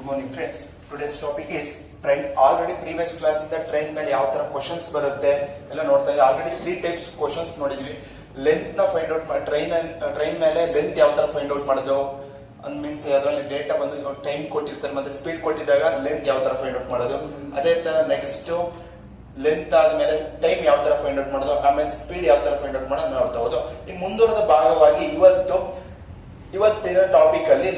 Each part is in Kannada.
Good morning friends. Today's topic is train. Already previous class ಇಂದ train ಮೇಲೆ ಯಾವ ತರ ಕ್ವೆಶ್ಚನ್ಸ್ ಬರುತ್ತೆ ಎಲ್ಲ ನೋಡ್ತಾ ಇದ್ದೀವಿ. ಆಲ್ರೆಡಿ 3 ಟೈಪ್ಸ್ ಕ್ವೆಶ್ಚನ್ಸ್ ನೋಡಿದೀವಿ. ಲೆಂತ್ ನ ಫೈಂಡ್ ಔಟ್ ಮಾಡಿ ಟ್ರೈನ್ ಮೇಲೆ ಲೆಂತ್ ಯಾವ ತರ ಫೈಂಡ್ ಔಟ್ ಮಾಡೋದು ಅಂದ್ ಮೀನ್ಸ್ ಅದರಲ್ಲಿ ಡೇಟಾ ಬಂದು ಟೈಮ್ ಕೊಟ್ಟಿರ್ತಾರೆ ಮತ್ತೆ ಸ್ಪೀಡ್ ಕೊಟ್ಟಿದ್ದಾಗ ಲೆಂತ್ ಯಾವ ತರ ಫೈಂಡ್ ಔಟ್ ಮಾಡೋದು. ಅದೇ ತರ ನೆಕ್ಸ್ಟ್ ಲೆಂತ್ ಆದ್ಮೇಲೆ ಟೈಮ್ ಯಾವ ತರ ಫೈಂಡ್ ಔಟ್ ಮಾಡೋದು, ಆಮೇಲೆ ಸ್ಪೀಡ್ ಯಾವ ತರ ಫೈಂಡ್ ಔಟ್ ಮಾಡೋದು ನೋಡ್ತಾ ಹೋದು. ಈ ಮುಂದುವರೆದ ಭಾಗವಾಗಿ ಇವತ್ತಿನ ಟಾಪಿಕ್ ಅಲ್ಲಿ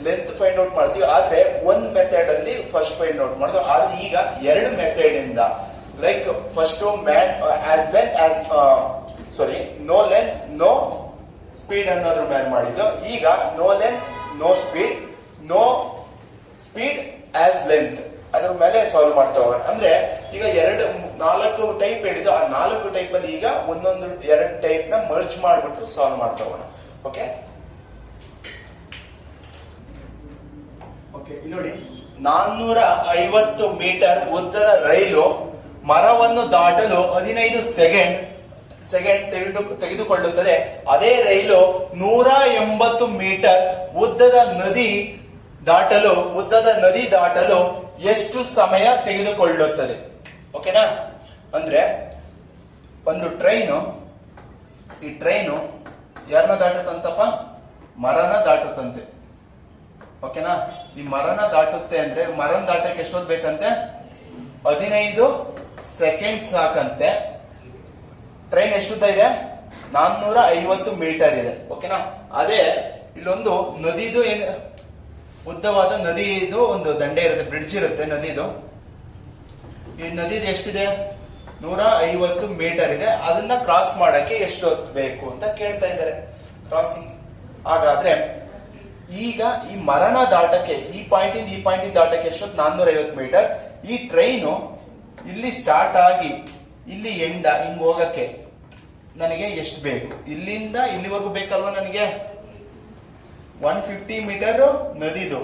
ಲೆಂತ್ ಫೈಂಡ್ ಔಟ್ ಮಾಡ್ತೀವಿ. ಆದ್ರೆ ಒಂದ್ ಮೆಥಡ್ ಅಲ್ಲಿ ಫಸ್ಟ್ ಫೈಂಡ್ ಔಟ್ ಮಾಡೋದು. ಆದ್ರೆ ಈಗ ಎರಡು ಮೆಥಡ್ ಇಂದ like first no length no speed ಅನ್ನೋದ್ರ ಮೇಲೆ ಮಾಡಿದ್ದು. ಈಗ no length no speed as length ಅದ್ರ ಮೇಲೆ ಸಾಲ್ವ್ ಮಾಡ್ತಾ ಹೋಗೋಣ. ಅಂದ್ರೆ ಈಗ 4 ಟೈಪ್ ಹೇಳಿದ್ದು, ಆ 4 ಟೈಪ್ ಅಲ್ಲಿ ಈಗ ಒಂದೊಂದು 2 ಟೈಪ್ ನ ಮರ್ಜ್ ಮಾಡ್ಬಿಟ್ಟು ಸಾಲ್ವ್ ಮಾಡ್ತಾ ಹೋಗೋಣ. ಓಕೆ ಇಲ್ಲಿ ನೋಡಿ, 450 ಮೀಟರ್ ಉದ್ದದ ರೈಲು ಮರವನ್ನು ದಾಟಲು 15 ಸೆಕೆಂಡ್ ತೆಗೆದುಕೊಳ್ಳುತ್ತದೆ. ಅದೇ ರೈಲು 180 ಮೀಟರ್ ಉದ್ದದ ನದಿ ದಾಟಲು ಎಷ್ಟು ಸಮಯ ತೆಗೆದುಕೊಳ್ಳುತ್ತದೆ? ಓಕೆನಾ? ಅಂದ್ರೆ ಒಂದು ಈ ಟ್ರೈನು ಯಾರನ್ನ ದಾಟುತ್ತಂತಪ್ಪ? ಮರನ ದಾಟುತ್ತಂತೆ. ಓಕೆನಾ? ಈ ಮರನ ದಾಟುತ್ತೆ ಅಂದ್ರೆ ಮರನ ದಾಟಕ್ಕೆ ಎಷ್ಟೊತ್ತು ಬೇಕಂತೆ? 15 ಸೆಕೆಂಡ್ ಸಾಕಂತೆ. ಟ್ರೈನ್ ಎಷ್ಟುದ್ದ ಇದೆ? 450 ಮೀಟರ್ ಇದೆ. ಓಕೆನಾ? ಅದೇ ಇಲ್ಲೊಂದು ನದಿದು ಉದ್ದವಾದ ನದಿದು ಒಂದು ದಂಡೆ ಇರುತ್ತೆ, ಬ್ರಿಡ್ಜ್ ಇರುತ್ತೆ ನದಿದು. ಈ ನದಿದು ಎಷ್ಟಿದೆ? 150 ಮೀಟರ್ ಇದೆ. ಅದನ್ನ ಕ್ರಾಸ್ ಮಾಡಕ್ಕೆ ಎಷ್ಟು ಹೊತ್ತು ಬೇಕು ಅಂತ ಕೇಳ್ತಾ ಇದ್ದಾರೆ. ಕ್ರಾಸಿಂಗ್ ಹಾಗಾದ್ರೆ ಈಗ ಈ ಮರನ ದಾಟಕ್ಕೆ ಈ ಪಾಯಿಂಟ್ ದಾಟಕ್ಕೆ ಎಷ್ಟೊತ್ತು? 450 ಮೀಟರ್. ಈ ಟ್ರೈನು ಇಲ್ಲಿ ಸ್ಟಾರ್ಟ್ ಆಗಿ ಇಲ್ಲಿ ಎಂಡ ಹಿಂಗ್ ಹೋಗಕ್ಕೆ ನನಗೆ ಎಷ್ಟು ಬೇಕು? ಇಲ್ಲಿಂದ ಇಲ್ಲಿವರೆಗೂ ಬೇಕಲ್ವಾ ನನಗೆ? 150 ಮೀಟರ್ ನದಿದು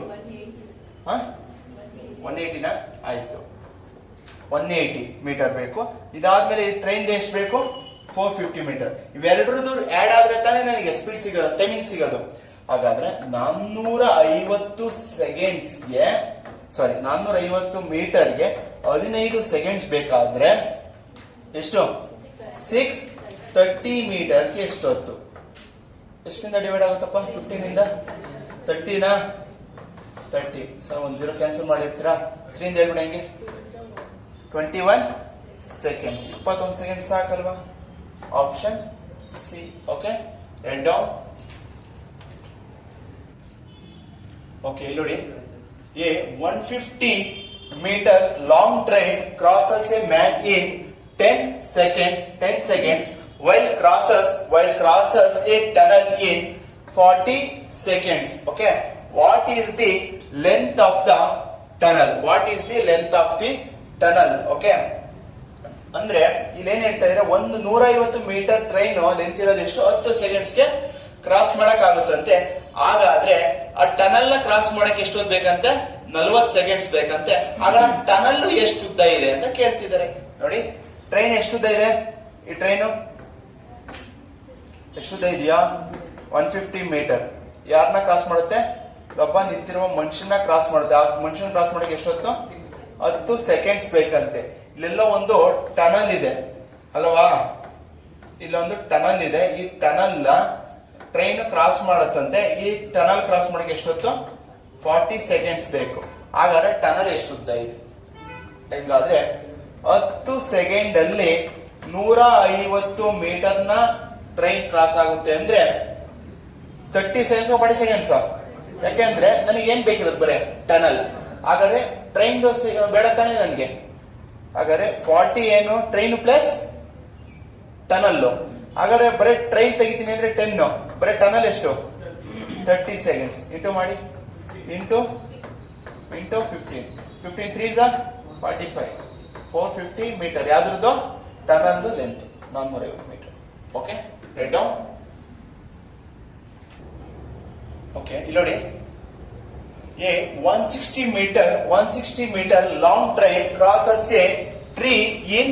180ನ ಆಯ್ತು, 180 ಮೀಟರ್ ಬೇಕು. ಇದಾದ್ಮೇಲೆ ಈ ಟ್ರೈನ್ ಎಷ್ಟು ಬೇಕು? 450 ಮೀಟರ್. ಇವೆರಡರದ್ದು ಆಡ್ ಆದ್ರೆ ತಾನೇ ನನಗೆ ಸ್ಪೀಡ್ ಸಿಗೋದು, ಟೈಮಿಂಗ್ ಸಿಗೋದು. ಹಾಗಾದ್ರೆ 450 ಮೀಟರ್ಗೆ 15 ಸೆಕೆಂಡ್ಸ್ ಬೇಕಾದ್ರೆ ಎಷ್ಟು? 630 ಮೀಟರ್ಸ್ಗೆ ಎಷ್ಟು ಹೊತ್ತು? ಎಷ್ಟಿಂದ ಡಿವೈಡ್ ಆಗುತ್ತಪ್ಪ? 15 ಇಂದ 30ನ 30 ಸರ್, ಒಂದು 0 ಕ್ಯಾನ್ಸಲ್ ಮಾಡಿರ್ತೀರಾ? 3 ಇಂದ ಹೇಳ್ಬಿಡ ಹೆಂಗೆ? 21 ಸೆಕೆಂಡ್ಸ್. 21 ಸೆಕೆಂಡ್ಸ್ ಸಾಕಲ್ವಾ? Option C. Okay, right down. Okay, ಇಲ್ಲಿ ನೋಡಿ, A 150 meter long train crosses a man in 10 seconds while crosses a tunnel in 40 seconds. Okay, what is the length of the tunnel? Okay, ಅಂದ್ರೆ ಇಲ್ಲೇನ್ ಹೇಳ್ತಾ ಇದ್ರೆ, ಒಂದು 150 ಮೀಟರ್ ಟ್ರೈನ್ ಲೆಂತ್ ಇರೋದು ಎಷ್ಟು? 10 ಸೆಕೆಂಡ್ಸ್ಗೆ ಕ್ರಾಸ್ ಮಾಡಕ್ ಆಗುತ್ತಂತೆ. ಹಾಗಾದ್ರೆ ಆ ಟನಲ್ ನ ಕ್ರಾಸ್ ಮಾಡಕ್ ಎಷ್ಟು ಹೊತ್ತು ಬೇಕಂತೆ? 40 ಸೆಕೆಂಡ್ಸ್ ಬೇಕಂತೆ. ಹಾಗಾದ್ರೆ ಟನಲ್ ಎಷ್ಟು ಉದ್ದ ಇದೆ ಅಂತ ಕೇಳ್ತಿದ್ದಾರೆ. ನೋಡಿ, ಟ್ರೈನ್ ಎಷ್ಟುದ್ದ ಇದೆ? ಈ ಟ್ರೈನು ಎಷ್ಟುದ್ದ ಇದೆಯಾ? 150 ಮೀಟರ್. ಯಾರನ್ನ ಕ್ರಾಸ್ ಮಾಡುತ್ತೆ? ಒಬ್ಬ ನಿಂತಿರುವ ಮನುಷ್ಯನ ಕ್ರಾಸ್ ಮಾಡುತ್ತೆ. ಆ ಮನುಷ್ಯನ ಕ್ರಾಸ್ ಮಾಡಕ್ಕೆ ಎಷ್ಟೊತ್ತು? 10 ಸೆಕೆಂಡ್ಸ್ ಬೇಕಂತೆ. ಇಲ್ಲೆಲ್ಲ ಒಂದು ಟನಲ್ ಇದೆ ಅಲ್ವಾ? ಇಲ್ಲೊಂದು ಟನಲ್ ಇದೆ. ಈ ಟನಲ್ ಟ್ರೈನ್ ಕ್ರಾಸ್ ಮಾಡುತ್ತಂತೆ. ಈ ಟನಲ್ ಕ್ರಾಸ್ ಮಾಡಕ್ಕೆ ಎಷ್ಟೊತ್ತು? 40 ಸೆಕೆಂಡ್ಸ್ ಬೇಕು. ಹಾಗಾದ್ರೆ ಟನಲ್ ಎಷ್ಟು ಉದ್ದ ಇದೆ? ಹೆಂಗಾದ್ರೆ 10 ಸೆಕೆಂಡ್ ಅಲ್ಲಿ 150 ಮೀಟರ್ ನ ಟ್ರೈನ್ ಕ್ರಾಸ್ ಆಗುತ್ತೆ ಅಂದ್ರೆ 30 ಸೆಕೆಂಡ್ಸ್ 40 ಸೆಕೆಂಡ್ಸ್. ಯಾಕೆಂದ್ರೆ ನನಗೆ ಏನ್ ಬೇಕಿರೋದು? ಬರೇ ಟನಲ್. ಹಾಗಾದ್ರೆ ಟ್ರೈನ್ ಬೇಡ ತಾನೆ ನನಗೆ. ಹಾಗಾದ್ರೆ 40 ಏನು? Train plus tunnel. ಹಾಗಾದ್ರೆ ಬರೀ ಟ್ರೈನ್ ತೆಗಿತೀನಿ ಅಂದ್ರೆ 10, ಬರೀ ಟನಲ್ ಎಷ್ಟು? 30 ಸೆಕೆಂಡ್ಸ್. ಇಂಟು ಮಾಡಿ, ಇಂಟು 15 3s 45 450 ಮೀಟರ್. ಯಾವ್ದ್ರದ್ದು? ಟನಲ್ದು length 450 metre. Okay, right down. Okay, ಇಲ್ಲಿ ನೋಡಿ, A 160 meter long train crosses a tree in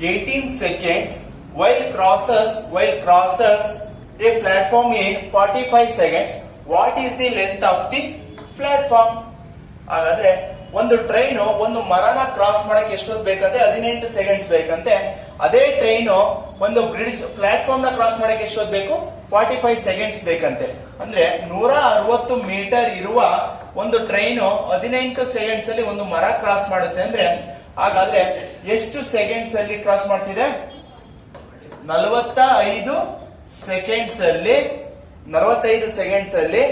18 seconds while crosses a platform in 45 seconds. What is the length of the platform? ಹಾಗಾದ್ರೆ ಒಂದು ಟ್ರೈನ್ ಒಂದು ಮರನ ಕ್ರಾಸ್ ಮಾಡಕ್ಕೆ ಎಷ್ಟೊತ್ತು ಬೇಕಂತೆ 18 ಸೆಕೆಂಡ್ಸ್ ಬೇಕಂತೆ. ಅದೇ ಟ್ರೈನ್ ಒಂದು ಬ್ರಿಡ್ಜ್ ಪ್ಲಾಟ್ಫಾರ್ಮ್ ನ ಕ್ರಾಸ್ ಮಾಡಕ್ಕೆ ಎಷ್ಟೊತ್ತು ಬೇಕು 45 ಸೆಕೆಂಡ್ಸ್ ಬೇಕಂತೆ. ಅಂದ್ರೆ 160 ಮೀಟರ್ ಇರುವ ಒಂದು ಟ್ರೈನ್ 18 ಸೆಕೆಂಡ್ಸ್ ಅಲ್ಲಿ ಒಂದು ಮರ ಕ್ರಾಸ್ ಮಾಡುತ್ತೆ ಅಂದ್ರೆ ಹಾಗಾದ್ರೆ ಎಷ್ಟು ಸೆಕೆಂಡ್ಸ್ ಅಲ್ಲಿ ಕ್ರಾಸ್ ಮಾಡ್ತಿದೆ? 45 ಸೆಕೆಂಡ್ಸ್ ಅಲ್ಲಿ 45 ಸೆಕೆಂಡ್ಸ್ ಅಲ್ಲಿ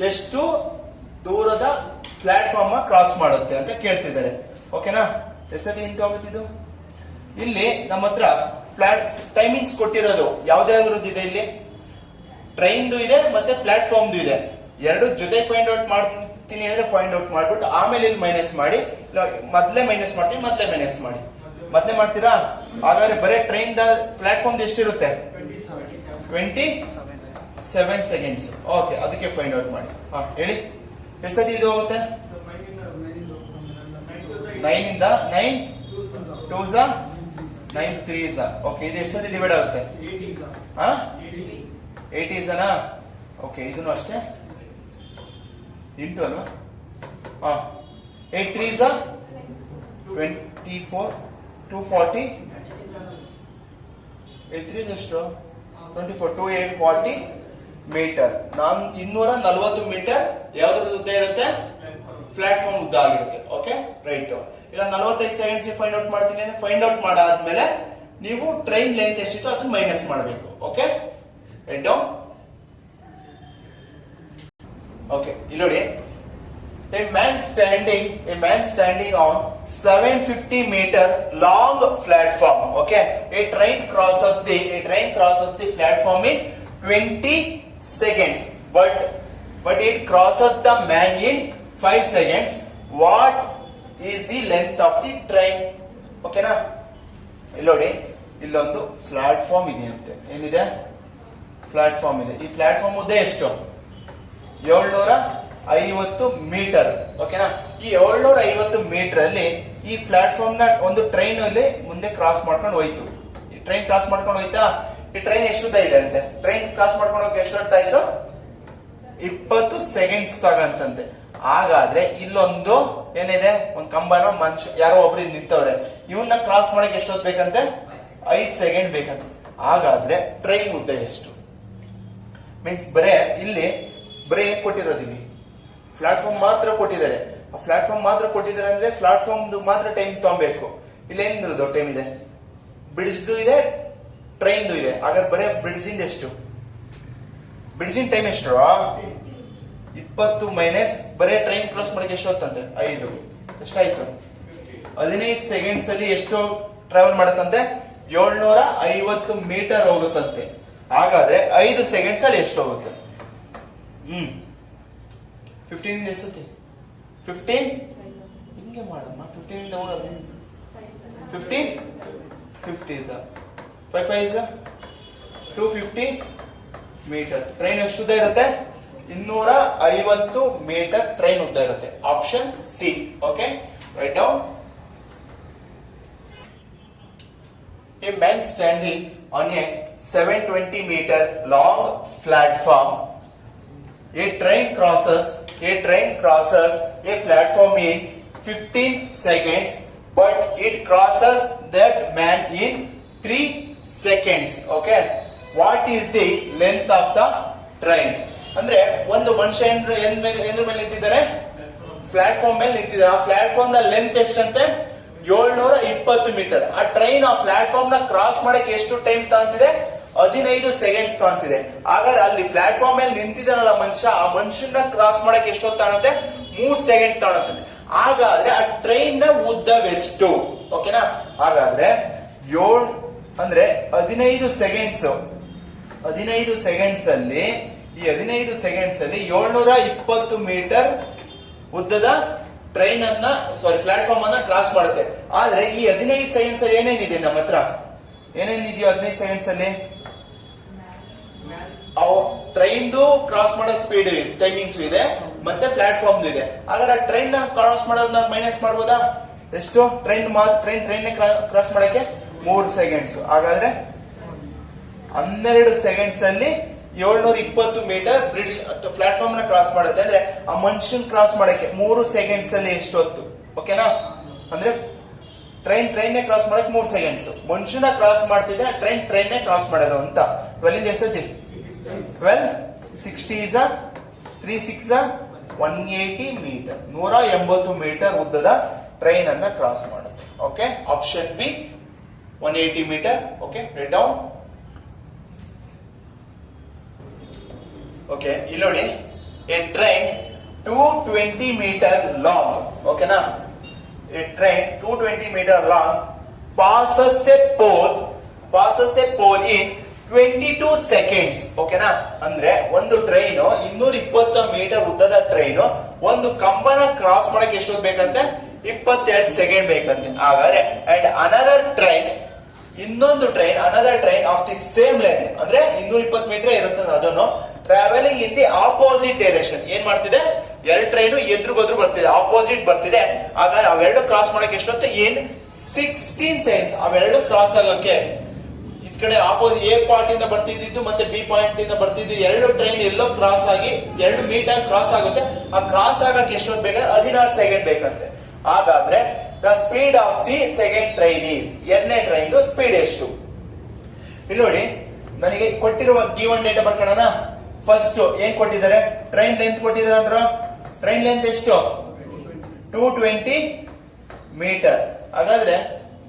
ಎಷ್ಟು ದೂರದ ಪ್ಲಾಟ್ಫಾರ್ಮ್ ಕ್ರಾಸ್ ಮಾಡುತ್ತೆ ಅಂತ ಕೇಳ್ತಿದ್ದಾರೆ. ಓಕೆನಾ? ಎಷ್ಟೊತ್ತಿ ಇಂಟು ಆಗುತ್ತಿದ್ದು ಇಲ್ಲಿ ನಮ್ಮ ಹತ್ರ ಟೈಮಿಂಗ್ಸ್ ಕೊಟ್ಟಿರೋದು ಯಾವ್ದಾವ್ರದ್ದು ಇದೆ ಇಲ್ಲಿ? ಟ್ರೈನ್ದು ಇದೆ ಮತ್ತೆ ಪ್ಲಾಟ್ಫಾರ್ಮ್ದು ಇದೆ. ಎರಡು ಜೊತೆ ಫೈಂಡ್ ಔಟ್ ಮಾಡ್ತೀನಿ ಅಂದ್ರೆ ಫೈಂಡ್ ಔಟ್ ಮಾಡ್ಬಿಟ್ಟು ಆಮೇಲೆ ಇಲ್ಲಿ ಮೈನಸ್ ಮಾಡಿ, ಮೊದ್ಲೇ ಮೈನಸ್ ಮಾಡ್ತೀನಿ, ಮೊದ್ಲೇ ಮೈನಸ್ ಮಾಡಿ. ಮೊದ್ಲೇ ಮಾಡ್ತೀರಾ? ಹಾಗಾದ್ರೆ ಬರೀ ಟ್ರೈನ್ ಪ್ಲಾಟ್ಫಾರ್ಮ್ ಎಷ್ಟಿರುತ್ತೆ? 27 ಸೆಕೆಂಡ್ಸ್. ಓಕೆ, ಅದಕ್ಕೆ ಫೈಂಡ್ ಔಟ್ ಮಾಡಿ. ಹೇಳಿ ಎಷ್ಟೊತ್ತಿ ಇದು ಹೋಗುತ್ತೆ? 9 ಇಂದ 9 2s 9 3s. ಓಕೆ, ಇದು ಎಷ್ಟೊತ್ತಿ ಡಿವೈಡ್ ಆಗುತ್ತೆ? 8 is ಓಕೆ, ಇದನ್ನು ಅಷ್ಟೇ ಇಂಟು ಅಲ್ವಾ? 8 3s 24 240 8 3s ಎಷ್ಟು? 24 2 8 40 ಮೀಟರ್. 240 ಮೀಟರ್ ಯಾವ್ದ್ರ ಉದ್ದ ಇರುತ್ತೆ? ಪ್ಲಾಟ್ಫಾರ್ಮ್ ಉದ್ದ ಆಗಿರುತ್ತೆ. Okay, right. ಇಲ್ಲ 45 ಸೆಕೆಂಡ್ಸ್ ಫೈಂಡ್ ಔಟ್ ಮಾಡ್ತೀನಿ ಅಂದ್ರೆ ಫೈಂಡ್ ಔಟ್ ಮಾಡಾದ್ಮೇಲೆ ನೀವು ಟ್ರೈನ್ ಲೆಂತ್ ಎಷ್ಟಿತ್ತು ಅದನ್ನ ಮೈನಸ್ ಮಾಡಬೇಕು. Okay, right down. ಓಕೆ, ಇಲ್ಲಿ ನೋಡಿ, a man standing on 750 meter long platform. Okay, a train crosses the platform in 20 seconds, but it crosses the man in 5 seconds. What is the length of the train? Okay na? ಇಲ್ಲಿ ನೋಡಿ, ಇಲ್ಲೊಂದು ಪ್ಲಾಟ್ಫಾರ್ಮ್ ಇದೆ ಅಂತೆ. ಏನಿದೆ? ಪ್ಲಾಟ್ಫಾರ್ಮ್ ಇದೆ. ಈ ಪ್ಲಾಟ್ಫಾರ್ಮ್ ಉದ್ದ ಎಷ್ಟು? 750 ಮೀಟರ್. ಓಕೆನಾ? ಈ 750 ಮೀಟರ್ ಅಲ್ಲಿ ಈ ಪ್ಲಾಟ್ಫಾರ್ಮ್ ನ ಒಂದು ಟ್ರೈನ್ ಅಲ್ಲಿ ಮುಂದೆ ಕ್ರಾಸ್ ಮಾಡ್ಕೊಂಡು ಹೋಯ್ತು. ಈ ಟ್ರೈನ್ ಕ್ರಾಸ್ ಮಾಡ್ಕೊಂಡು ಹೋಯ್ತಾ? ಈ ಟ್ರೈನ್ ಎಷ್ಟು ಉದ್ದ ಇದೆ ಅಂತೆ? ಟ್ರೈನ್ ಕ್ರಾಸ್ ಮಾಡ್ಕೊಂಡು ಹೋಗಿ ಎಷ್ಟು ಹೊತ್ತು ಆಯ್ತು? 20 ಸೆಕೆಂಡ್ಸ್ ತಗಂತಂತೆ. ಹಾಗಾದ್ರೆ ಇಲ್ಲೊಂದು ಏನಿದೆ, ಒಂದು ಕಂಬನ ಮನುಷ್ಯ ಯಾರೋ ಒಬ್ರು ನಿಂತವ್ರೆ, ಇವನ್ನ ಕ್ರಾಸ್ ಮಾಡಕ್ಕೆ ಎಷ್ಟೊತ್ತು ಬೇಕಂತೆ? 5 ಸೆಕೆಂಡ್ ಬೇಕಂತೆ. ಹಾಗಾದ್ರೆ ಟ್ರೈನ್ ಉದ್ದ ಎಷ್ಟು? ಮೀನ್ಸ್ ಇಲ್ಲಿ ಬರೇ ಕೊಟ್ಟಿರೋದು, ಇಲ್ಲಿ ಪ್ಲಾಟ್ಫಾರ್ಮ್ ಮಾತ್ರ ಕೊಟ್ಟಿದ್ದಾರೆ. ಆ ಪ್ಲಾಟ್ಫಾರ್ಮ್ ಮಾತ್ರ ಕೊಟ್ಟಿದ್ದಾರೆ ಅಂದ್ರೆ ಪ್ಲಾಟ್ಫಾರ್ಮ್ ಮಾತ್ರ ಟೈಮ್ ತಗೊಬೇಕು. ಇಲ್ಲಿ ಏನಿರೋದು ಟೈಮ್ ಇದೆ? ಬ್ರಿಡ್ಜ್ದು ಇದೆ, ಟ್ರೈನ್ದು ಇದೆ. ಹಾಗಾದ್ರೆ ಬರೇ ಬ್ರಿಡ್ಜ್ ಇಂದ ಎಷ್ಟು? ಬ್ರಿಡ್ಜಿನ ಟೈಮ್ ಎಷ್ಟು? 20 ಮೈನಸ್ ಬರೇ ಟ್ರೈನ್ ಕ್ರಾಸ್ ಮಾಡಕ್ಕೆ ಎಷ್ಟು ಹೊತ್ತಂತೆ? 5. ಎಷ್ಟಾಯ್ತು? 15 ಸೆಕೆಂಡ್ಸ್ ಅಲ್ಲಿ ಎಷ್ಟು ಟ್ರಾವೆಲ್ ಮಾಡತ್ತಂತೆ? 750 ಮೀಟರ್ ಹೋಗುತ್ತಂತೆ. ಹಾಗಾದ್ರೆ 5 ಸೆಕೆಂಡ್ಸ್ ಅಲ್ಲಿ ಎಷ್ಟು ಹೋಗುತ್ತೆ? 15 ಇಂದ ಎಷ್ಟುತ್ತೆ? 15 ಹಿಂಗೆ ಮಾಡಮ್ಮ. 15 ಇಂದ ಹೋಗೋದು 15 50 5 5 250 ಮೀಟರ್. ಟ್ರೈನ್ ಎಷ್ಟು ಉದ್ದ ಇರುತ್ತೆ? 250 ಮೀಟರ್ ಟ್ರೈನ್ ಉದ್ದ ಇರುತ್ತೆ. Option C. Okay, right down. A man standing on a 720 meter long platform. A train crosses a platform in 15 seconds, but it crosses that man in 3 seconds. Okay, what is the length of the train? ಅಂದ್ರೆ ಒಂದು ಮನುಷ್ಯ ಏನ್ರ ಮೇಲೆ ನಿಂತಿದ್ದಾರೆ? ಪ್ಲಾಟ್ಫಾರ್ಮ್ ಮೇಲೆ ನಿಂತಿದ್ದಾರೆ. ಆ ಪ್ಲಾಟ್ಫಾರ್ಮ್ ನ ಲೆಂತ್ ಎಷ್ಟಂತೆ? 720 ಮೀಟರ್. ಆ ಟ್ರೈನ್ ಆ ಪ್ಲಾಟ್ಫಾರ್ಮ್ ನ ಕ್ರಾಸ್ ಮಾಡಕ್ಕೆ ಎಷ್ಟು ಟೈಮ್ ತಗೊಂತಿದೆ? 15 ಸೆಕೆಂಡ್ಸ್ ತಗೊಂತಿದೆ. ಹಾಗಾದ್ರೆ ಅಲ್ಲಿ ಪ್ಲಾಟ್ಫಾರ್ಮ್ ಮೇಲೆ ನಿಂತಿದ್ದಾನಲ್ಲ ಮನುಷ್ಯ, ಆ ಮನುಷ್ಯನ ಕ್ರಾಸ್ ಮಾಡಕ್ಕೆ ಎಷ್ಟೊತ್ತು ತಗೊಳುತ್ತೆ? 3 ಸೆಕೆಂಡ್ ತಗೊಳುತ್ತೆ. ಹಾಗಾದ್ರೆ ಆ ಟ್ರೈನ್ ನ ಉದ್ದವೆಷ್ಟು? ಓಕೆನಾ? ಹಾಗಾದ್ರೆ 7 ಅಂದ್ರೆ 15 ಸೆಕೆಂಡ್ಸ್. 15 ಸೆಕೆಂಡ್ಸ್ ಅಲ್ಲಿ 720 ಮೀಟರ್ ಉದ್ದದ ಟ್ರೈನ್ ಅನ್ನ ಪ್ಲಾಟ್ಫಾರ್ಮ್ ಅನ್ನ ಕ್ರಾಸ್ ಮಾಡುತ್ತೆ. ಆದ್ರೆ ಈ 15 ಸೆಕೆಂಡ್ಸ್ ಅಲ್ಲಿ ಏನೇನಿದೆ ನಮ್ಮ ಹತ್ರ? ಏನೇನಿದೆಯೋ 15 ಸೆಕೆಂಡ್ಸ್ ಅಲ್ಲಿ? ಟ್ರೈನ್ದು ಕ್ರಾಸ್ ಮಾಡೋ ಸ್ಪೀಡ್ ಟೈಮಿಂಗ್ಸ್ ಇದೆ, ಮತ್ತೆ ಪ್ಲಾಟ್ಫಾರ್ಮ್ ಇದೆ. ಹಾಗಾದ್ರೆ ಟ್ರೈನ್ ನ ಕ್ರಾಸ್ ಮಾಡೋದನ್ನ ಮೈನಸ್ ಮಾಡ್ಬೋದಾ? ಎಷ್ಟು? ಟ್ರೈನ್ ಕ್ರಾಸ್ ಮಾಡಕ್ಕೆ 3 ಸೆಕೆಂಡ್ಸ್. ಹಾಗಾದ್ರೆ 12 ಸೆಕೆಂಡ್ಸ್ ಅಲ್ಲಿ 720 ಮೀಟರ್ ಬ್ರಿಡ್ಜ್ ಪ್ಲಾಟ್ಫಾರ್ಮ್ ನ ಕ್ರಾಸ್ ಮಾಡುತ್ತೆ. ಅಂದ್ರೆ ಆ ಮನುಷ್ಯನ್ ಕ್ರಾಸ್ ಮಾಡಕ್ಕೆ 3 ಸೆಕೆಂಡ್ಸ್ ಅಲ್ಲಿ ಎಷ್ಟು ಹೊತ್ತು? ಓಕೆನಾ? ಅಂದ್ರೆ ಟ್ರೈನ್ ಕ್ರಾಸ್ ಮಾಡಕ್ 3 ಸೆಕೆಂಡ್ಸ್, ಮನುಷ್ಯನ ಕ್ರಾಸ್ ಮಾಡ್ತಿದ್ರೆ ಟ್ರೈನ್ ಕ್ರಾಸ್ ಮಾಡೋದು ಅಂತ. 12 ಎಷ್ಟೈತಿ? 12 60 is 3 6 180 ಮೀಟರ್, 180 ಮೀಟರ್ ಉದ್ದದ ಟ್ರೈನ್ ಅನ್ನ ಕ್ರಾಸ್ ಮಾಡುತ್ತೆ. Okay, option B 180 metre. Okay, right down. Okay, ಇಲ್ಲಿ ನೋಡಿ, ಎ ಟ್ರೈನ್ 220 ಮೀಟರ್ ಲಾಂಗ್. ಓಕೆನಾ? A train 220 metre long passes a pole in 22 seconds. ಓಕೆನಾ? ಅಂದ್ರೆ ಒಂದು ಟ್ರೈನ್ 220 ಮೀಟರ್ ಉದ್ದದ ಟ್ರೈನ್ ಒಂದು ಕಂಬನ ಕ್ರಾಸ್ ಮಾಡಕ್ಕೆ ಎಷ್ಟು ಬೇಕಂತೆ? 22 ಸೆಕೆಂಡ್ ಬೇಕಂತೆ. ಹಾಗಾದ್ರೆ ಅಂಡ್ ಇನ್ನೊಂದು train of the same line, ಅಂದ್ರೆ 220 ಮೀಟರ್ ಇರುತ್ತೆ, ಅದನ್ನು travelling in the opposite direction. ಏನ್ ಮಾಡ್ತಿದೆ? ಎರಡು ಟ್ರೈನ್ ಎದುರು ಬರ್ತಿದೆ, ಆಪೋಸಿಟ್ ಬರ್ತಿದೆ. ಆಗ ಅವೆರಡು ಕ್ರಾಸ್ ಮಾಡಕ್ಕೆ ಎಷ್ಟೊತ್ತು? 16 ಸೆಕೆಂಡ್ಸ್. ಅವೆರಡು ಕ್ರಾಸ್ ಆಗೋಕೆ ಇದ್ ಕಡೆ ಆಪೋಸಿಟ್ ಎ ಪಾಯಿಂಟ್ ಇಂದ ಬರ್ತಿದ್ದು ಮತ್ತೆ ಬಿ ಪಾಯಿಂಟ್ ಇಂದ ಬರ್ತಿದ್ದು ಎರಡು ಟ್ರೈನ್ ಎಲ್ಲೋ ಕ್ರಾಸ್ ಆಗಿ ಎರಡು ಮೀಟ್ ಆಗಿ ಕ್ರಾಸ್ ಆಗುತ್ತೆ. ಆ ಕ್ರಾಸ್ ಆಗಕ್ಕೆ ಎಷ್ಟೊತ್ತು ಬೇಕಾದ್ರೆ 16 ಸೆಕೆಂಡ್ ಬೇಕಂತೆ. ಹಾಗಾದ್ರೆ the speed of the second train is, ಎರಡನೇ ಟ್ರೈನ್ ಸ್ಪೀಡ್ ಎಷ್ಟು? ಇಲ್ಲಿ ನೋಡಿ, ನನಗೆ ಕೊಟ್ಟಿರುವ ಗಿವನ್ ಡೇಟಾ ಬರ್ಕೊಳ್ಳೋಣ. ಫಸ್ಟ್ ಏನ್ ಕೊಟ್ಟಿದ್ದಾರೆ? ಟ್ರೈನ್ ಲೆಂತ್ ಕೊಟ್ಟಿದ್ದಾರೆ ಅಂದ್ರ ಟ್ರೈನ್ ಲೆಂತ್ ಎಷ್ಟು? 220 ಮೀಟರ್. ಹಾಗಾದ್ರೆ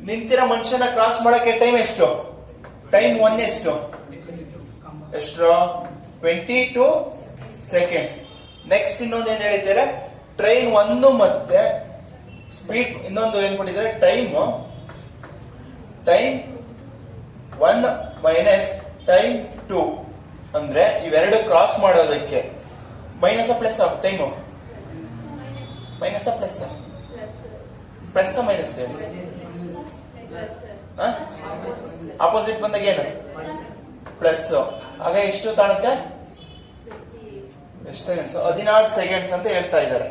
ನಿಂತಿರೋ ಮನುಷ್ಯನ ಕ್ರಾಸ್ ಮಾಡಕ್ಕೆ ಟೈಮ್ ಎಷ್ಟು? ಟೈಮ್ 1 ಎಷ್ಟು? 22 ಸೆಕೆಂಡ್ಸ್. ನೆಕ್ಸ್ಟ್ ಇನ್ನೊಂದು ಏನ್ ಹೇಳಿದ್ದಾರೆ? ಟ್ರೈನ್ 1 ಮತ್ತೆ ಸ್ಪೀಡ್ ಇನ್ನೊಂದು ಏನ್ ಕೊಟ್ಟಿದ್ದಾರೆ? Time 1 minus time 2. ಅಂದ್ರೆ ಇವೆರಡು ಕ್ರಾಸ್ ಮಾಡೋದಕ್ಕೆ minus plus time? Minus plus minus ಹೇಳಿ. ಆಪೋಸಿಟ್ ಬಂದಾಗ ಏನು? ಪ್ಲಸ್. ಆಗ ಎಷ್ಟು ತಾಣುತ್ತೆ? ಎಷ್ಟು ಸೆಕೆಂಡ್ಸ್? 16 ಸೆಕೆಂಡ್ಸ್ ಅಂತ ಹೇಳ್ತಾ ಇದ್ದಾರೆ.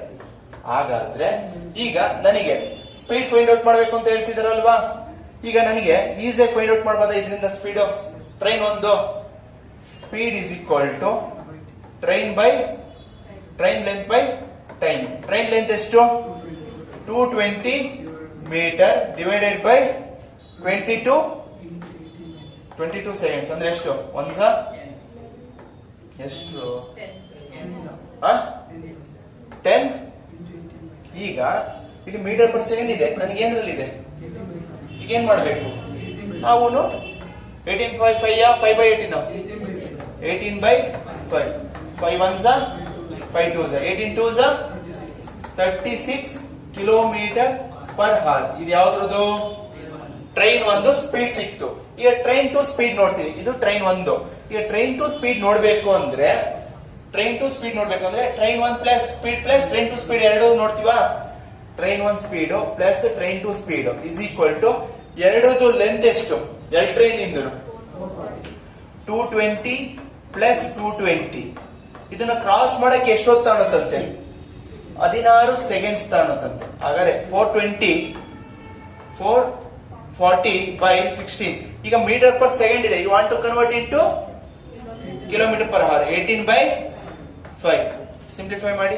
ಹಾಗಾದ್ರೆ ಈಗ ನನಗೆ ಸ್ಪೀಡ್ ಫೈಂಡ್ ಔಟ್ ಮಾಡ್ಬೇಕು ಅಂತ ಹೇಳ್ತಿದಾರಲ್ವಾ? ಈಗ ನನಗೆ ಈಸಿಯಾಗಿ ಫೈಂಡ್ ಔಟ್ ಮಾಡಬಹುದಾ ಇದರಿಂದ speed? Train 1 speed is equal to train length by time. Train length ಎಷ್ಟು? 220 ಮೀಟರ್ ಡಿವೈಡೆಡ್ ಬೈ 22 ಸೆಕೆಂಡ್ಸ್ ಅಂದ್ರೆ ಎಷ್ಟು? ಎಷ್ಟು? 10. ಈಗ ಇಲ್ಲಿ ಮೀಟರ್ ಪರ್ ಸೆಕೆಂಡ್ ಇದೆ, ನನಗೆ ಏನ್ರಲ್ಲಿ? ಈಗ ಏನ್ ಮಾಡ್ಬೇಕು? ಅವನು 18/5 5/18 18/5 5 1s 5 2s 18 2s 36 kilometre per hour. ಇದು ಯಾವ್ದ್ರದ್ದು? ಟ್ರೈನ್ 1 ಸ್ಪೀಡ್ ಸಿಕ್ತು. ಈಗ ಟ್ರೈನ್ 2 ಸ್ಪೀಡ್ ನೋಡ್ತೀವಿ. ಇದು ಟ್ರೈನ್ 1. ಈಗ ಟ್ರೈನ್ 2 ಸ್ಪೀಡ್ ನೋಡ್ಬೇಕು ಅಂದ್ರೆ train 1 plus speed plus train 2 speed ಎರಡು ನೋಡ್ತೀವಾ? Train 1 speed plus train 2 speed is equal to ಎರಡದು ಲೆಂತ್ ಎಷ್ಟು? ಎರಡು ಟ್ರೈನ್ ಇಂದು 220 ಪ್ಲಸ್ 220. ಇದನ್ನ ಕ್ರಾಸ್ ಮಾಡಕ್ಕೆ ಎಷ್ಟೊತ್ತು ತಾಣುತ್ತಂತೆ? 16 ಸೆಕೆಂಡ್ಸ್ ತಾಣುತ್ತಂತೆ. ಹಾಗಾದ್ರೆ 440 by 16. ಈಗ ಮೀಟರ್ ಪರ್ ಸೆಕೆಂಡ್ ಇದೆ. You want to convert into kilometre per hour. 18/5 simplify ಮಾಡಿ.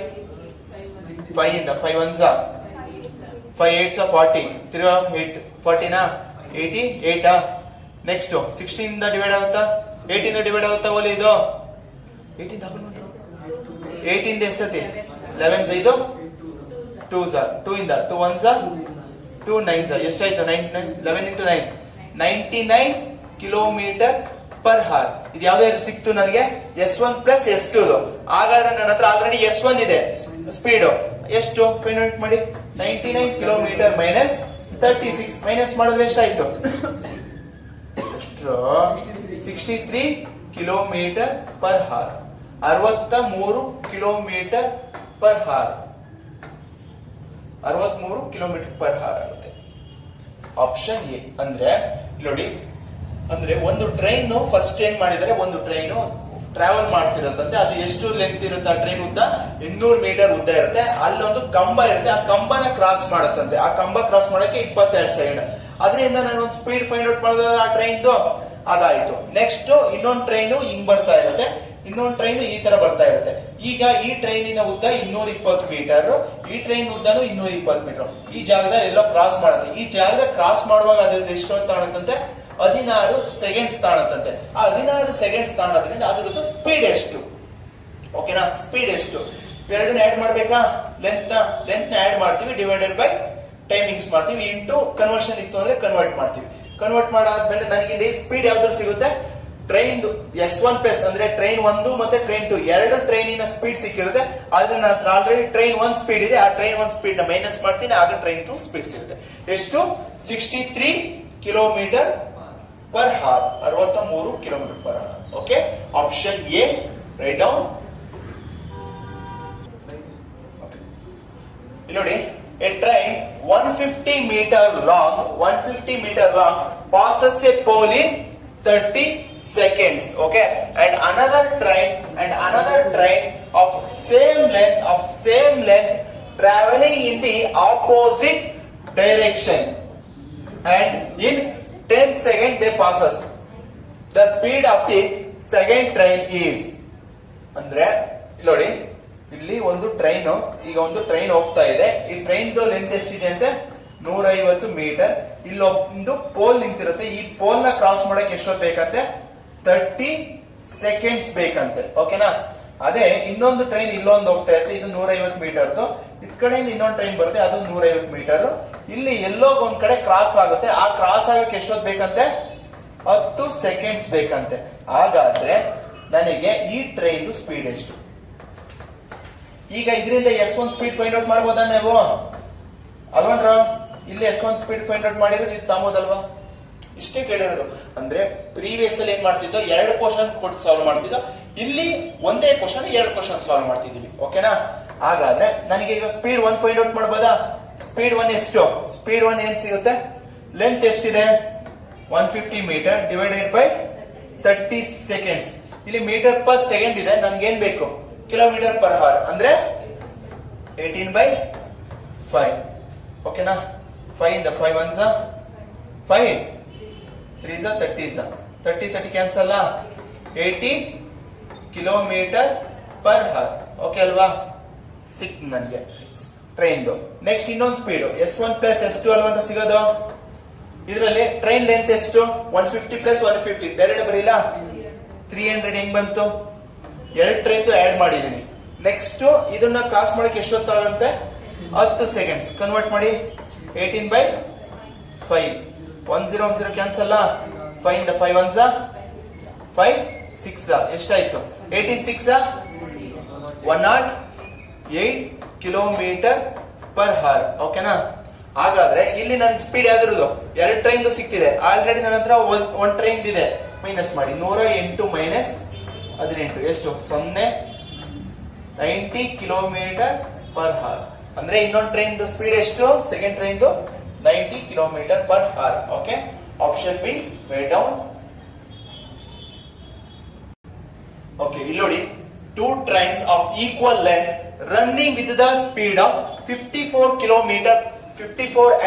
5 ಇಂದ 5 1s 5 8s 40 ತಿರ್ಗಾ 8 40 88. ನೆಕ್ಸ್ಟ್ 16 ಇಂದ ಡಿವೈಡ್ ಆಗುತ್ತಾ? 8 ಇಂದ ಡಿವೈಡ್ ಆಗುತ್ತಾ? ಓಲಿ ಇದು 8 ಇಂದ ಎಷ್ಟತಿ? 11s ಇದು 2s 2 ಇಂದ 2 1s 2 9s ಎಷ್ಟಾಯ್ತು? 11 into 9 99 ಕಿಲೋಮೀಟರ್ ಪರ್ ಅವರ್. ಇದು ಯಾವ್ದಾದ್ರು ಸಿಕ್ತು ನನಗೆ? S1 plus S2. ಹಾಗಾದ್ರೆ ನನ್ನ ಹತ್ರ ಆಲ್ರೆಡಿ S1 ಇದೆ ಸ್ಪೀಡ್. ಎಷ್ಟು ಫೈಂಡ್ ಔಟ್ ಮಾಡಿ? 99 ಕಿಲೋಮೀಟರ್ ಮೈನಸ್ 36 ಮೈನಸ್ ಮಾಡಿದ್ರೆ ಎಷ್ಟಾಯ್ತು? 63 kilometre per hour. 63 kilometre per hour. 63 kilometre per hour ಆಗುತ್ತೆ. Option A. ಅಂದ್ರೆ ನೋಡಿ, ಅಂದ್ರೆ ಒಂದು ಟ್ರೈನ್ ಫಸ್ಟ್ ಏನ್ ಮಾಡಿದರೆ, ಒಂದು ಟ್ರೈನ್ ಟ್ರಾವೆಲ್ ಮಾಡ್ತಿರತ್ತಂತೆ. ಅದು ಎಷ್ಟು ಲೆಂತ್ ಇರುತ್ತೆ? ಆ ಟ್ರೈನ್ ಉದ್ದ 200 ಮೀಟರ್ ಉದ್ದ ಇರುತ್ತೆ. ಅಲ್ಲೊಂದು ಕಂಬ ಇರುತ್ತೆ, ಆ ಕಂಬನ ಕ್ರಾಸ್ ಮಾಡತ್ತಂತೆ. ಆ ಕಂಬ ಕ್ರಾಸ್ ಮಾಡಕ್ಕೆ 22 ಸೆಕೆಂಡ್. ಅದರಿಂದ ನಾನು ಒಂದು ಸ್ಪೀಡ್ ಫೈಂಡ್ ಔಟ್ ಮಾಡೋದು ಆ ಟ್ರೈನ್ದು ಅದಾಯ್ತು. ನೆಕ್ಸ್ಟ್ ಇನ್ನೊಂದು ಟ್ರೈನ್ ಹಿಂಗ್ ಬರ್ತಾ ಇರುತ್ತೆ. ಇನ್ನೊಂದು ಟ್ರೈನ್ ಈ ತರ ಬರ್ತಾ ಇರುತ್ತೆ. ಈಗ ಈ ಟ್ರೈನಿನ ಉದ್ದ 220 ಮೀಟರ್, ಈ ಟ್ರೈನ್ ಉದ್ದನು 220 ಮೀಟರ್. ಈ ಜಾಗದಲ್ಲಿ ಎಲ್ಲೋ ಕ್ರಾಸ್ ಮಾಡುತ್ತೆ. ಈ ಜಾಗದ ಕ್ರಾಸ್ ಮಾಡುವಾಗ ಅದ್ರದ್ದು ಎಷ್ಟು ತಾಣುತ್ತಂತೆ? 16 ಸೆಕೆಂಡ್ಸ್ ತಾಣುತ್ತಂತೆ. ಆ 16 ಸೆಕೆಂಡ್ಸ್ ತಾಣೋದ್ರಿಂದ ಅದ್ರದ್ದು ಸ್ಪೀಡ್ ಎಷ್ಟು? ಓಕೆನಾ? ಸ್ಪೀಡ್ ಎಷ್ಟು? ಎರಡನ್ನ ಆಡ್ ಮಾಡ್ಬೇಕಾ? ಲೆಂತ್ ಆಡ್ ಮಾಡ್ತೀವಿ, ಡಿವೈಡೆಡ್ ಬೈ ಟೈಮಿಂಗ್ಸ್ ಮಾಡ್ತೀವಿ, ಇಂಟು ಕನ್ವರ್ಷನ್ ಇತ್ತು ಅಂದ್ರೆ ಕನ್ವರ್ಟ್ ಮಾಡ್ತೀವಿ. ಕನ್ವರ್ಟ್ ಮಾಡಾದ್ಮೇಲೆ ನನಗೆ ಇಲ್ಲಿ ಸ್ಪೀಡ್ ಯಾವ್ದು ಸಿಗುತ್ತೆ? ಟ್ರೈನ್ S1 ಪ್ಲಸ್ ಅಂದ್ರೆ ಟ್ರೈನ್ 1 ಮತ್ತೆ ಟ್ರೈನ್ 2 ಎರಡು ಟ್ರೈನಿನ ಸ್ಪೀಡ್ ಸಿಕ್ಕಿರುತ್ತೆ. ಆದ್ರೆ ನನ್ನ ಹತ್ರ ಆಲ್ರೆಡಿ ಟ್ರೈನ್ 1 ಸ್ಪೀಡ್ ಇದೆ. ಆ ಟ್ರೈನ್ 1 ಸ್ಪೀಡ್ ನ ಮೈನಸ್ ಮಾಡ್ತೀನಿ, ಆಗ ಟ್ರೈನ್ 2 ಸ್ಪೀಡ್ ಸಿಗುತ್ತೆ. ಎಷ್ಟು? 63 kilometre per hour, 63 kilometre per hour. Okay, option A right down. ನೋಡಿ, a train 150 meter long passes a pole in 30 seconds. Okay, and another train of same length traveling in the opposite direction, and in 10 seconds they passes. The speed of the second train is ಅಂದ್ರೆ ನೋಡಿ, ಇಲ್ಲಿ ಒಂದು ಟ್ರೈನ್, ಈಗ ಒಂದು ಟ್ರೈನ್ ಹೋಗ್ತಾ ಇದೆ. ಈ ಟ್ರೈನ್ ಲೆಂತ್ ಎಷ್ಟಿದೆ ಅಂತೆ? 150 ಮೀಟರ್. ಇಲ್ಲೊಂದು ಪೋಲ್ ನಿಂತಿರುತ್ತೆ. ಈ ಪೋಲ್ ನ ಕ್ರಾಸ್ ಮಾಡಕ್ಕೆ ಎಷ್ಟೊತ್ತು ಬೇಕಂತೆ? 30 ಸೆಕೆಂಡ್ಸ್ ಬೇಕಂತೆ. ಓಕೆನಾ? ಅದೇ ಇನ್ನೊಂದು ಟ್ರೈನ್ ಇಲ್ಲೊಂದು ಹೋಗ್ತಾ ಇರುತ್ತೆ, ಇದು 150 ಮೀಟರ್ದು. ಇದ್ ಕಡೆಯಿಂದ ಇನ್ನೊಂದು ಟ್ರೈನ್ ಬರುತ್ತೆ, ಅದು 150 ಮೀಟರ್. ಇಲ್ಲಿ ಎಲ್ಲೋ ಒಂದ್ ಕಡೆ ಕ್ರಾಸ್ ಆಗುತ್ತೆ. ಆ ಕ್ರಾಸ್ ಆಗಕ್ಕೆ ಎಷ್ಟೊತ್ತು ಬೇಕಂತೆ? 10 ಸೆಕೆಂಡ್ಸ್ ಬೇಕಂತೆ. ಹಾಗಾದ್ರೆ ನನಗೆ ಈ ಟ್ರೈನ್ ಸ್ಪೀಡ್ ಎಷ್ಟು? ಈಗ ಇದರಿಂದ S1 ಸ್ಪೀಡ್ ಫೈಂಡ್ ಔಟ್ ಮಾಡಬಹುದಾ ನೀವು? ಅಲ್ವನ್ರ? ಇಲ್ಲಿ S1 ಸ್ಪೀಡ್ ಫೈಂಡ್ ಔಟ್ ಮಾಡಿದ್ರೆ ಇದು ತಾಂಬೋದಲ್ವಾ? ಇಷ್ಟೇ ಕೇಳಿರೋದು. ಅಂದ್ರೆ ಪ್ರೀವಿಯಸ್ ಅಲ್ಲಿ ಏನ್ ಮಾಡ್ತಿದ್ದೋ, 2 ಕ್ವಶನ್ ಕೊಟ್ಟು ಸಾಲ್ವ್ ಮಾಡ್ತಿದ್ದೋ. ಇಲ್ಲಿ ಒಂದೇ ಕ್ವಶನ್ 2 ಕ್ವಶನ್ ಸಾಲ್ವ್ ಮಾಡ್ತಿದೀವಿ. ಓಕೆನಾ? ಹಾಗಾದ್ರೆ ನನಗೆ ಈಗ ಸ್ಪೀಡ್ 1 ಫೈಂಡ್ ಔಟ್ ಮಾಡಬಹುದಾ? ಸ್ಪೀಡ್ 1 ಎಷ್ಟು? ಸ್ಪೀಡ್ 1 ಏನ್ ಸಿಗುತ್ತೆ? ಲೆಂತ್ ಎಷ್ಟಿದೆ? 150 ಮೀಟರ್ ಡಿವೈಡೆಡ್ ಬೈ 30 ಸೆಕೆಂಡ್ಸ್. ಇಲ್ಲಿ ಮೀಟರ್ ಪರ್ ಸೆಕೆಂಡ್ ಇದೆ, ನನ್ಗೆ ಏನ್ ಬೇಕು? Kilometre per hour. ಅಂದ್ರೆ 18/5. ಓಕೆನಾ? 5 ಇಂದ 5 1s 5, 3s 30s, 30 cancel. 80 kilometre per hour. Okay ಅಲ್ವಾ? ಸಿಕ್ತು ನನಗೆ ಟ್ರೈನ್. ನೆಕ್ಸ್ಟ್ ಇನ್ನೊಂದು ಸ್ಪೀಡ್ S1 ಪ್ಲಸ್ S2 ಅಲ್ವಾ ಅಂತ ಸಿಗೋದು. ಇದರಲ್ಲಿ ಟ್ರೈನ್ ಲೆಂತ್ ಎಷ್ಟು? 150 ಪ್ಲಸ್ 150 ಡೈರೆಕ್ಟ್ ಬರೀಲ್ಲ. 300 ಹೆಂಗ್ ಬಂತು? 2 ಟ್ರೈನ್ ಆಡ್ ಮಾಡಿದೀನಿ. ನೆಕ್ಸ್ಟ್ ಇದನ್ನ ಕ್ರಾಸ್ ಮಾಡಕ್ಕೆ ಎಷ್ಟೊತ್ತಾಗುತ್ತೆ? 10 ಸೆಕೆಂಡ್ಸ್. ಕನ್ವರ್ಟ್ ಮಾಡಿ 18/5. 10 ಕ್ಯಾನ್ಸಲ್. 5 ಇಂದ 5 1s 5, 6 ಎಷ್ಟಾಯ್ತು? 18 6 108 ಕಿಲೋಮೀಟರ್ ಪರ್ ಅವರ್. ಓಕೆನಾ? ಹಾಗಾದ್ರೆ ಇಲ್ಲಿ ನನ್ನ ಸ್ಪೀಡ್ ಯಾವ್ದಿರೋದು? 2 ಟ್ರೈನ್ ಸಿಕ್ತಿದೆ. ಆಲ್ರೆಡಿ ನನ್ನ ಹತ್ರ 1 ಟ್ರೈನ್ ಇದೆ. ಮೈನಸ್ ಮಾಡಿ 108 ಮೈನಸ್ 18 ಎಷ್ಟು? 0, 90 ಕಿಲೋಮೀಟರ್ ಪರ್ ಅವರ್. ಅಂದ್ರೆ ಇನ್ನೊಂದು ಟ್ರೈನ್ ಸ್ಪೀಡ್ ಎಷ್ಟು? Second train 90 kilometre per hour. Okay, option B right down. Okay, ಇಲ್ಲಿ ನೋಡಿ, 2 trains of equal length running with the speed of 54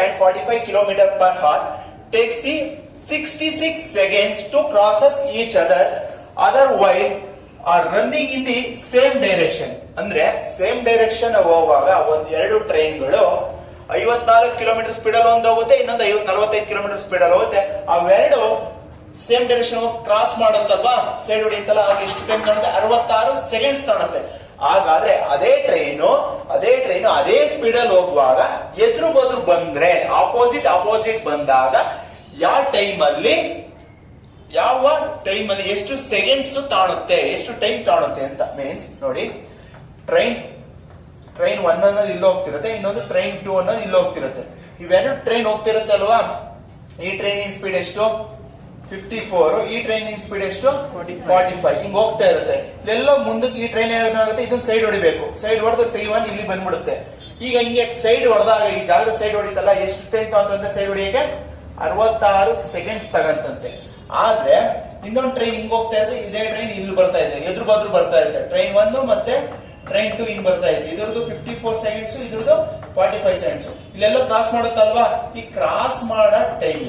and 45 kilometer per hour takes the 66 seconds to crosses each other while are running in the same direction. ಅಂದ್ರೆ ಸೇಮ್ ಡೈರೆಕ್ಷನ್ ಹೋಗುವಾಗ ಒಂದ್ 2 ಟ್ರೈನ್ಗಳು 54 ಕಿಲೋಮೀಟರ್ ಸ್ಪೀಡ್ ಅಲ್ಲಿ ಒಂದು ಹೋಗುತ್ತೆ, ಇನ್ನೊಂದು 45 ಕಿಲೋಮೀಟರ್ ಸ್ಪೀಡ್ ಅಲ್ಲಿ ಹೋಗುತ್ತೆ. ಅವೆರಡು ಸೇಮ್ ಡೈರೆಕ್ಷನ್ ಕ್ರಾಸ್ ಮಾಡುತ್ತಲ್ವಾ, ಸೈಡ್ ಹೊಡಿಯುತ್ತಲ್ಲ, ಆಗ ಎಷ್ಟು ಟೈಮ್ ಕಾಣುತ್ತೆ? 66 ಸೆಕೆಂಡ್ಸ್ ಕಾಣುತ್ತೆ. ಹಾಗಾದ್ರೆ ಅದೇ ಟ್ರೈನ್ ಅದೇ ಸ್ಪೀಡ್ ಅಲ್ಲಿ ಹೋಗುವಾಗ ಎದುರು ಬದ್ರು ಬಂದ್ರೆ, ಆಪೋಸಿಟ್ ಬಂದಾಗ ಯಾವ ಟೈಮ್ ಅಲ್ಲಿ ಎಷ್ಟು ಸೆಕೆಂಡ್ಸ್ ತಾಣುತ್ತೆ, ಎಷ್ಟು ಟೈಮ್ ತಾಣುತ್ತೆ ಅಂತ. ಮೀನ್ಸ್ ನೋಡಿ, ಟ್ರೈನ್ 1 ಅನ್ನೋದು ಇಲ್ಲಿ ಹೋಗ್ತಿರುತ್ತೆ, ಇನ್ನೊಂದು ಟ್ರೈನ್ 2 ಅನ್ನೋದು ಇಲ್ಲಿ ಹೋಗ್ತಿರುತ್ತೆ. ಇವೆರಡು ಟ್ರೈನ್ ಹೋಗ್ತಿರುತ್ತೆ ಅಲ್ವಾ. ಈ ಟ್ರೈನಿನ ಸ್ಪೀಡ್ ಎಷ್ಟು? 54. ಈ ಟ್ರೈನಿನ ಸ್ಪೀಡ್ ಎಷ್ಟು? 45. ಹಿಂಗ್ ಹೋಗ್ತಾ ಇರುತ್ತೆ. ಇಲ್ಲೆಲ್ಲ ಮುಂದಕ್ಕೆ ಈ ಟ್ರೈನ್ ಏನಾಗುತ್ತೆ? ಇದನ್ನ ಸೈಡ್ ಹೊಡಿಬೇಕು. ಸೈಡ್ ಹೊಡೆದು T1 ಇಲ್ಲಿ ಬಂದ್ಬಿಡುತ್ತೆ. ಈಗ ಹಿಂಗೆ ಸೈಡ್ ಹೊಡೆದಾಗ, ಈ ಜಾಗದ ಸೈಡ್ ಹೊಡಿತಲ್ಲ, ಎಷ್ಟು ಟೈಮ್ ತಗೊಂತಂತೆ ಸೈಡ್ ಹೊಡಿಯಕ್ಕೆ? 66 ಸೆಕೆಂಡ್ಸ್ ತಗಂತಂತೆ. ಆದ್ರೆ ಇನ್ನೊಂದು ಟ್ರೈನ್ ಹಿಂಗ್ ಹೋಗ್ತಾ ಇರುತ್ತೆ, ಇದೇ ಟ್ರೈನ್ ಇಲ್ಲಿ ಬರ್ತಾ ಇದೆ, ಎದುರು ಬದ್ರು ಬರ್ತಾ ಇರುತ್ತೆ. ಟ್ರೈನ್ 1 ಮತ್ತೆ ಟ್ರೈನ್ 2 ಹಿಂಗ್ ಬರ್ತಾ ಇದೆ. ಇದ್ರದ್ದು 54 ಸೆಕೆಂಡ್ಸ್, ಇದ್ರದ್ದು 45 ಸೆಕೆಂಡ್ಸ್. ಇಲ್ಲೆಲ್ಲ ಕ್ರಾಸ್ ಮಾಡುತ್ತಲ್ವಾ, ಈ ಕ್ರಾಸ್ ಮಾಡೋ ಟೈಮ್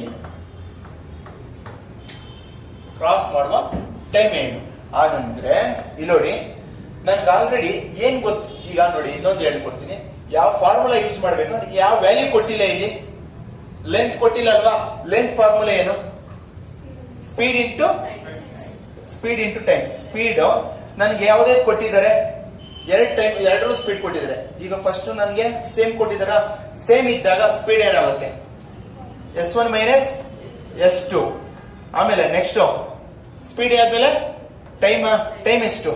ಏನು? ಹಾಗಂದ್ರೆ ಇಲ್ಲಿ ನೋಡಿ ನನ್ಗೆ ಆಲ್ರೆಡಿ ಏನ್ ಗೊತ್ತು. ಈಗ ನೋಡಿ ಇನ್ನೊಂದು ಹೇಳ್ಕೊಡ್ತೀನಿ. ಯಾವ ಫಾರ್ಮುಲಾ ಯೂಸ್ ಮಾಡ್ಬೇಕು ಅಂದ್ರೆ ಯಾವ ವ್ಯಾಲ್ಯೂ ಕೊಟ್ಟಿಲ್ಲ ಇಲ್ಲಿ, ಲೆಂತ್ ಕೊಟ್ಟಿಲ್ಲ ಅಲ್ವಾ. ಲೆಂತ್ ಫಾರ್ಮುಲಾ ಏನು? Speed into time. ಸ್ಪೀಡ್ ನನ್ಗೆ ಯಾವುದೇ ಕೊಟ್ಟಿದ್ದಾರೆ, ಎರಡರೂ ಸ್ಪೀಡ್ ಕೊಟ್ಟಿದ್ದಾರೆ. ಈಗ ಫಸ್ಟ್ ನನ್ಗೆ ಸೇಮ್ ಕೊಟ್ಟಿದಾರ. ಸೇಮ್ ಇದ್ದಾಗ ಸ್ಪೀಡ್ ಏನಾಗುತ್ತೆ? S1 minus S2. ಆಮೇಲೆ ನೆಕ್ಸ್ಟ್ ಸ್ಪೀಡ್ ಆದ್ಮೇಲೆ ಟೈಮ್ ಎಷ್ಟು?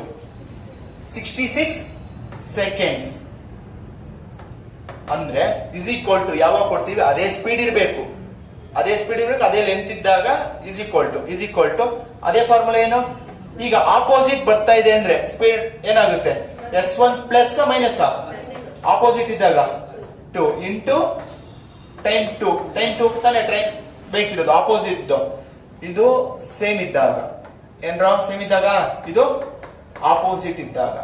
66 ಸೆಕೆಂಡ್ಸ್. ಅಂದ್ರೆ ಇಸ್ ಈಕ್ವಲ್ ಟು ಯಾವಾಗ ಕೊಡ್ತೀವಿ ಅದೇ ಸ್ಪೀಡ್ ಇರಬೇಕು, ಅದೇ ಲೆಂತ್ ಇದ್ದಾಗ ಇಸ್ ಈಕ್ವಲ್ ಟು ಅದೇ ಫಾರ್ಮುಲಾ ಏನು? ಈಗ ಆಪೋಸಿಟ್ ಬರ್ತಾ ಇದೆ ಅಂದ್ರೆ ಸ್ಪೀಡ್ ಏನಾಗುತ್ತೆ? S1 ಪ್ಲಸ್ ಮೈನಸ್ ಆಪೋಸಿಟ್ ಇದ್ದಾಗ 2 ಇಂಟು ಟೈಮ್ 2 ತಾನೇ ಟ್ರೈನ್ ಬೇಕಿರೋದು ಆಪೋಸಿಟ್. ಇದು ಸೇಮ್ ಇದ್ದಾಗ ಏನ್ರ ಸೇಮ್ ಇದ್ದಾಗ, ಇದು ಆಪೋಸಿಟ್ ಇದ್ದಾಗ.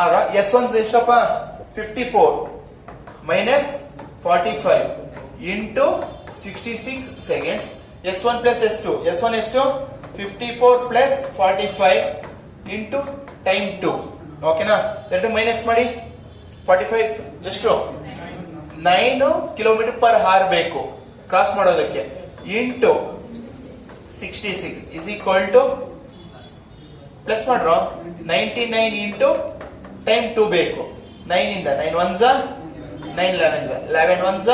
ಆಗ S1 ಎಷ್ಟಪ್ಪ? 54 minus 45 into 66 seconds. S1 plus S1 ಎಷ್ಟು? 54 ಪ್ಲಸ್ 45 ಇಂಟು ಟೈಮ್ 2. ಓಕೆನಾ? ಎರಡು ಮೈನಸ್ ಮಾಡಿ. 45 ಎಷ್ಟು? 9 ಕಿಲೋಮೀಟರ್ ಪರ್ ಅವರ್ ಬೇಕು ಕ್ರಾಸ್ ಮಾಡೋದಕ್ಕೆ. Into 66 is equal to plus ಮಾಡ್ರೋ 99 ಇಂಟು ಟೈಮ್ 2 ಬೇಕು. 9 ಇಂದ 9 1s 9 11s 11 1s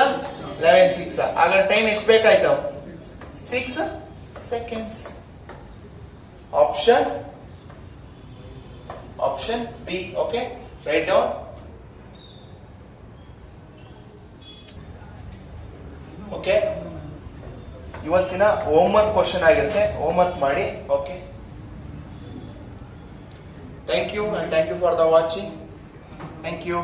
11 6. ಆಗ ಟೈಮ್ ಎಷ್ಟು ಬೇಕಾಯ್ತು? 6 seconds. Option B. Okay, right down. Okay, ಇವತ್ತಿನ ಹೋಮ್ವರ್ಕ್ ಕ್ವಶನ್ ಆಗಿರುತ್ತೆ. ಹೋಮ್ವರ್ಕ್ ಮಾಡಿ. Okay, thank you and thank you for the watching. Thank you.